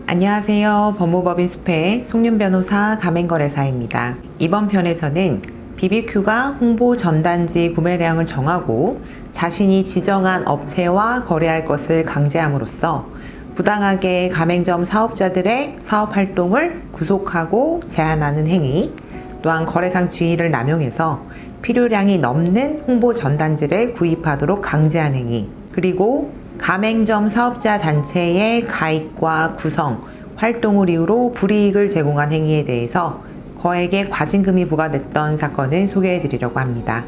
안녕하세요. 법무법인 숲의 송윤 변호사 가맹거래사입니다. 이번 편에서는 BBQ가 홍보 전단지 구매량을 정하고 자신이 지정한 업체와 거래할 것을 강제함으로써 부당하게 가맹점 사업자들의 사업활동을 구속하고 제한하는 행위, 또한 거래상 지위를 남용해서 필요량이 넘는 홍보 전단지를 구입하도록 강제한 행위, 그리고 가맹점 사업자 단체의 가입과 구성, 활동을 이유로 불이익을 제공한 행위에 대해서 거액의 과징금이 부과됐던 사건을 소개해 드리려고 합니다.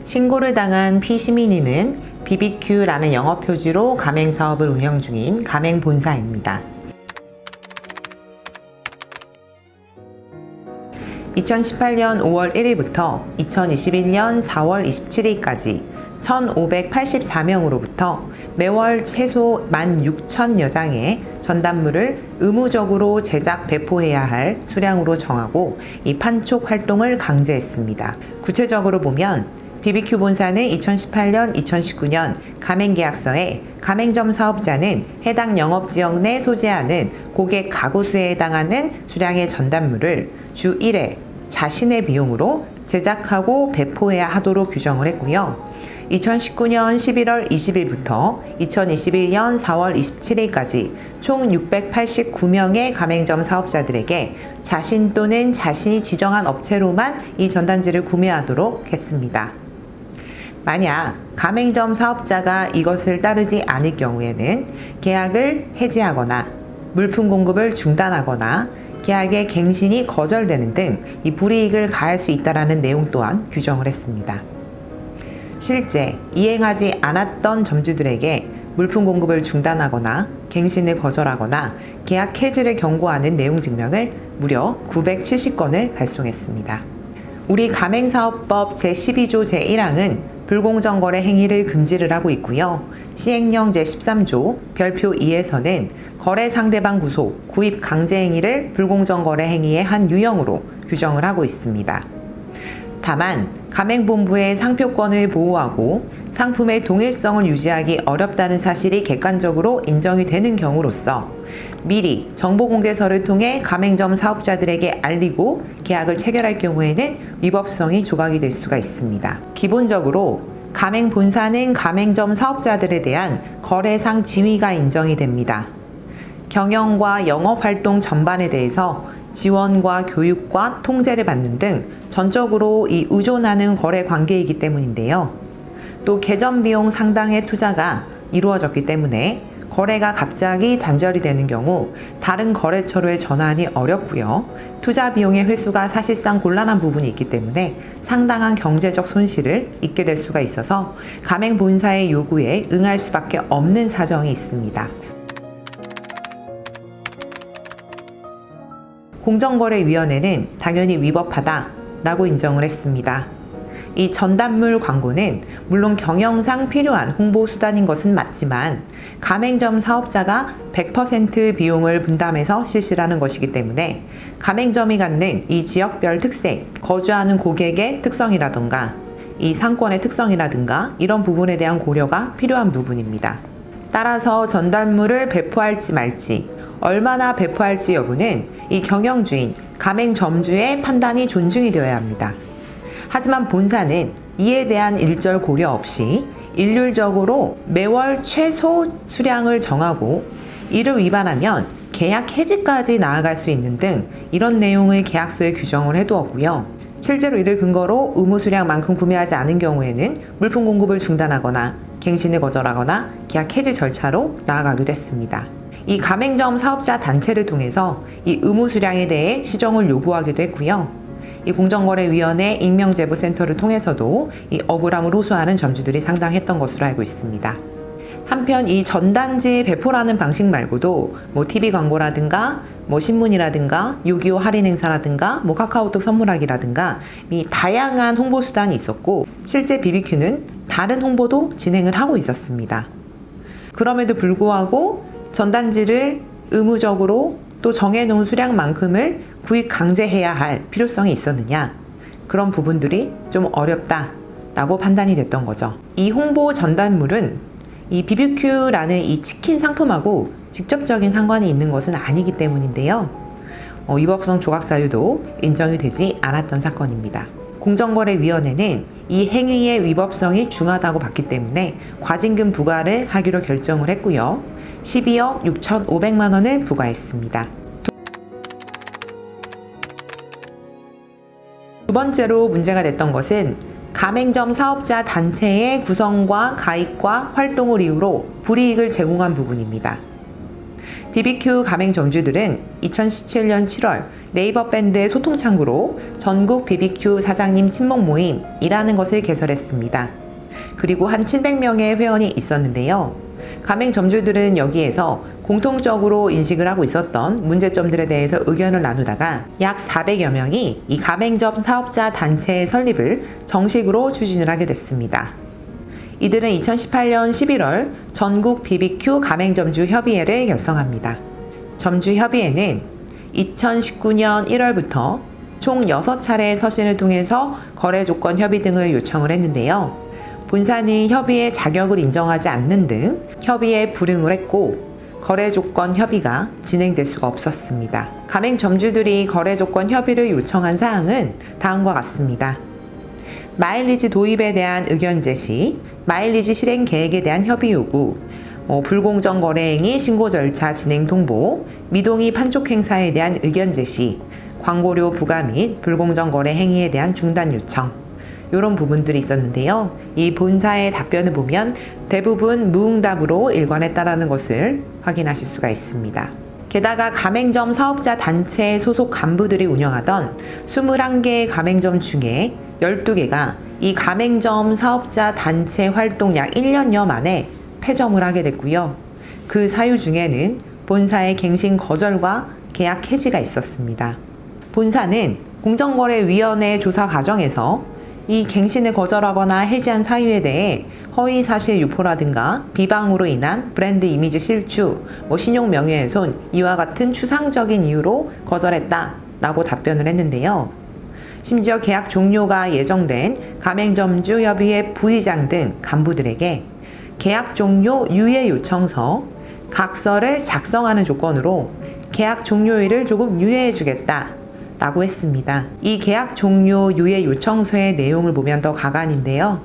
신고를 당한 피시민이는 BBQ라는 영업 표지로 가맹사업을 운영 중인 가맹본사입니다. 2018년 5월 1일부터 2021년 4월 27일까지 1,584명으로부터 매월 최소 16,000여 장의 전단물을 의무적으로 제작 배포해야 할 수량으로 정하고 이 판촉 활동을 강제했습니다. 구체적으로 보면 BBQ 본사는 2018년, 2019년 가맹계약서에 가맹점 사업자는 해당 영업지역 내 소재하는 고객 가구수에 해당하는 수량의 전단물을 주 1회 자신의 비용으로 제작하고 배포해야 하도록 규정을 했고요. 2019년 11월 20일부터 2021년 4월 27일까지 총 689명의 가맹점 사업자들에게 자신 또는 자신이 지정한 업체로만 이 전단지를 구매하도록 했습니다. 만약 가맹점 사업자가 이것을 따르지 않을 경우에는 계약을 해지하거나 물품 공급을 중단하거나 계약의 갱신이 거절되는 등 이 불이익을 가할 수 있다는 내용 또한 규정을 했습니다. 실제 이행하지 않았던 점주들에게 물품 공급을 중단하거나 갱신을 거절하거나 계약 해지를 경고하는 내용 증명을 무려 970건을 발송했습니다. 우리 가맹사업법 제12조 제1항은 불공정 거래 행위를 금지를 하고 있고요. 시행령 제13조 별표 2에서는 거래 상대방 구속, 구입 강제 행위를 불공정 거래 행위의 한 유형으로 규정을 하고 있습니다. 다만 가맹본부의 상표권을 보호하고 상품의 동일성을 유지하기 어렵다는 사실이 객관적으로 인정이 되는 경우로서 미리 정보공개서를 통해 가맹점 사업자들에게 알리고 계약을 체결할 경우에는 위법성이 조각이 될 수가 있습니다. 기본적으로 가맹본사는 가맹점 사업자들에 대한 거래상 지위가 인정이 됩니다. 경영과 영업활동 전반에 대해서 지원과 교육과 통제를 받는 등 전적으로 의존하는 거래 관계이기 때문인데요. 또 개점 비용 상당의 투자가 이루어졌기 때문에 거래가 갑자기 단절이 되는 경우 다른 거래처로의 전환이 어렵고요. 투자 비용의 회수가 사실상 곤란한 부분이 있기 때문에 상당한 경제적 손실을 입게 될 수가 있어서 가맹본사의 요구에 응할 수밖에 없는 사정이 있습니다. 공정거래위원회는 당연히 위법하다라고 인정을 했습니다. 이 전단물 광고는 물론 경영상 필요한 홍보 수단인 것은 맞지만 가맹점 사업자가 100% 비용을 분담해서 실시하는 것이기 때문에 가맹점이 갖는 이 지역별 특색, 거주하는 고객의 특성이라던가 이 상권의 특성이라든가 이런 부분에 대한 고려가 필요한 부분입니다. 따라서 전단물을 배포할지 말지, 얼마나 배포할지 여부는 이 경영주인, 가맹점주의 판단이 존중이 되어야 합니다. 하지만 본사는 이에 대한 일절 고려 없이 일률적으로 매월 최소 수량을 정하고 이를 위반하면 계약 해지까지 나아갈 수 있는 등 이런 내용을 계약서에 규정을 해두었고요. 실제로 이를 근거로 의무 수량만큼 구매하지 않은 경우에는 물품 공급을 중단하거나 갱신을 거절하거나 계약 해지 절차로 나아가기도 했습니다. 이 가맹점 사업자 단체를 통해서 이 의무 수량에 대해 시정을 요구하기도 했고요. 이 공정거래위원회 익명제보센터를 통해서도 이 억울함을 호소하는 점주들이 상당했던 것으로 알고 있습니다. 한편 이 전단지 배포라는 방식 말고도 TV 광고라든가 뭐 신문이라든가 6.25 할인 행사라든가 뭐 카카오톡 선물하기라든가 이 다양한 홍보 수단이 있었고 실제 BBQ는 다른 홍보도 진행을 하고 있었습니다. 그럼에도 불구하고 전단지를 의무적으로 또 정해놓은 수량만큼을 구입 강제해야 할 필요성이 있었느냐, 그런 부분들이 좀 어렵다라고 판단이 됐던 거죠. 이 홍보 전단물은 이 BBQ라는 이 치킨 상품하고 직접적인 상관이 있는 것은 아니기 때문인데요. 위법성 조각 사유도 인정이 되지 않았던 사건입니다. 공정거래위원회는 이 행위의 위법성이 중하다고 봤기 때문에 과징금 부과를 하기로 결정을 했고요. 12억 6,500만 원을 부과했습니다. 두 번째로 문제가 됐던 것은 가맹점 사업자 단체의 구성과 가입과 활동을 이유로 불이익을 제공한 부분입니다. BBQ 가맹점주들은 2017년 7월 네이버 밴드의 소통창구로 전국 BBQ 사장님 친목 모임이라는 것을 개설했습니다. 그리고 한 700명의 회원이 있었는데요. 가맹점주들은 여기에서 공통적으로 인식을 하고 있었던 문제점들에 대해서 의견을 나누다가 약 400여 명이 이 가맹점 사업자 단체의 설립을 정식으로 추진을 하게 됐습니다. 이들은 2018년 11월 전국 BBQ 가맹점주 협의회를 결성합니다. 점주협의회는 2019년 1월부터 총 6차례의 서신을 통해서 거래조건 협의 등을 요청을 했는데요. 본사는 협의의 자격을 인정하지 않는 등 협의에 불응을 했고 거래조건 협의가 진행될 수가 없었습니다. 가맹점주들이 거래조건 협의를 요청한 사항은 다음과 같습니다. 마일리지 도입에 대한 의견 제시, 마일리지 실행 계획에 대한 협의 요구, 불공정 거래 행위 신고 절차 진행 통보, 미동의 판촉 행사에 대한 의견 제시, 광고료 부과 및 불공정 거래 행위에 대한 중단 요청, 이런 부분들이 있었는데요. 이 본사의 답변을 보면 대부분 무응답으로 일관했다라는 것을 확인하실 수가 있습니다. 게다가 가맹점 사업자 단체 소속 간부들이 운영하던 21개의 가맹점 중에 12개가 이 가맹점 사업자 단체 활동 약 1년여 만에 폐점을 하게 됐고요. 그 사유 중에는 본사의 갱신 거절과 계약 해지가 있었습니다. 본사는 공정거래위원회 조사 과정에서 이 갱신을 거절하거나 해지한 사유에 대해 허위사실 유포라든가 비방으로 인한 브랜드 이미지 실추, 신용 명예훼손 이와 같은 추상적인 이유로 거절했다라고 답변을 했는데요. 심지어 계약 종료가 예정된 가맹점주협의회 부의장 등 간부들에게 계약 종료 유예 요청서, 각서를 작성하는 조건으로 계약 종료일을 조금 유예해 주겠다 라고 했습니다. 이 계약 종료 유예 요청서의 내용을 보면 더 가관인데요.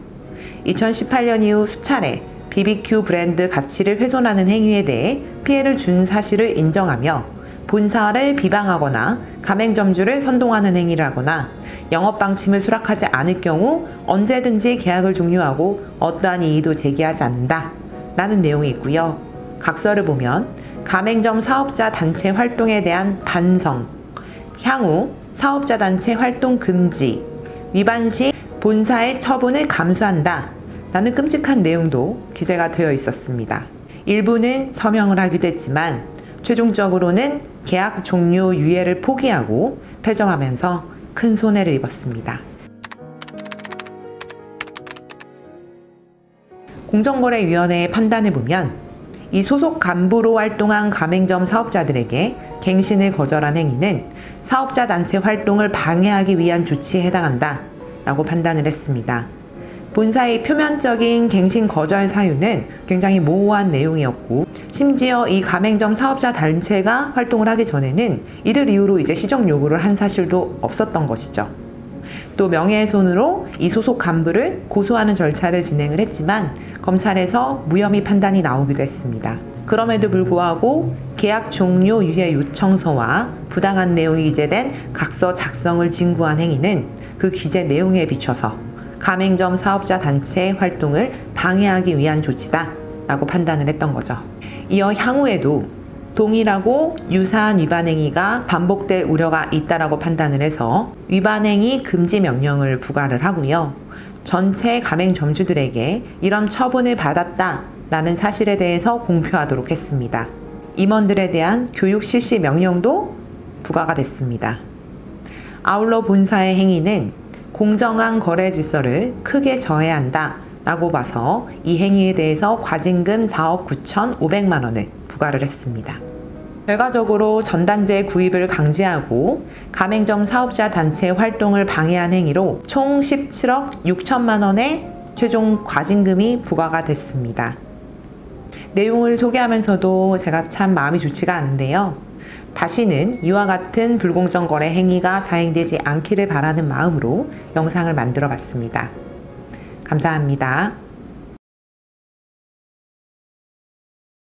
2018년 이후 수차례 BBQ 브랜드 가치를 훼손하는 행위에 대해 피해를 준 사실을 인정하며 본사를 비방하거나 가맹점주를 선동하는 행위를 하거나 영업방침을 수락하지 않을 경우 언제든지 계약을 종료하고 어떠한 이의도 제기하지 않는다 라는 내용이 있고요. 각서를 보면 가맹점 사업자 단체 활동에 대한 반성, 향후 사업자 단체 활동 금지, 위반 시 본사의 처분을 감수한다 라는 끔찍한 내용도 기재가 되어 있었습니다. 일부는 서명을 하기도 했지만 최종적으로는 계약 종료 유예를 포기하고 폐점하면서 큰 손해를 입었습니다. 공정거래위원회의 판단을 보면 이 소속 간부로 활동한 가맹점 사업자들에게 갱신을 거절한 행위는 사업자 단체 활동을 방해하기 위한 조치에 해당한다 라고 판단을 했습니다. 본사의 표면적인 갱신 거절 사유는 굉장히 모호한 내용이었고 심지어 이 가맹점 사업자 단체가 활동을 하기 전에는 이를 이유로 이제 시정 요구를 한 사실도 없었던 것이죠. 또 명예훼손으로 이 소속 간부를 고소하는 절차를 진행을 했지만 검찰에서 무혐의 판단이 나오기도 했습니다. 그럼에도 불구하고 계약 종료 유예 요청서와 부당한 내용이 기재된 각서 작성을 진구한 행위는 그 기재 내용에 비춰서 가맹점 사업자 단체 활동을 방해하기 위한 조치다 라고 판단을 했던 거죠. 이어 향후에도 동일하고 유사한 위반 행위가 반복될 우려가 있다라고 판단을 해서 위반 행위 금지 명령을 부과를 하고요. 전체 가맹점주들에게 이런 처분을 받았다라는 사실에 대해서 공표하도록 했습니다. 임원들에 대한 교육 실시 명령도 부과가 됐습니다. 아울러 본사의 행위는 공정한 거래 질서를 크게 저해한다 라고 봐서 이 행위에 대해서 과징금 4억 9,500만 원을 부과를 했습니다. 결과적으로 전단지 구입을 강제하고 가맹점 사업자 단체 활동을 방해한 행위로 총 17억 6천만 원의 최종 과징금이 부과가 됐습니다. 내용을 소개하면서도 제가 참 마음이 좋지가 않은데요. 다시는 이와 같은 불공정 거래 행위가 자행되지 않기를 바라는 마음으로 영상을 만들어 봤습니다. 감사합니다.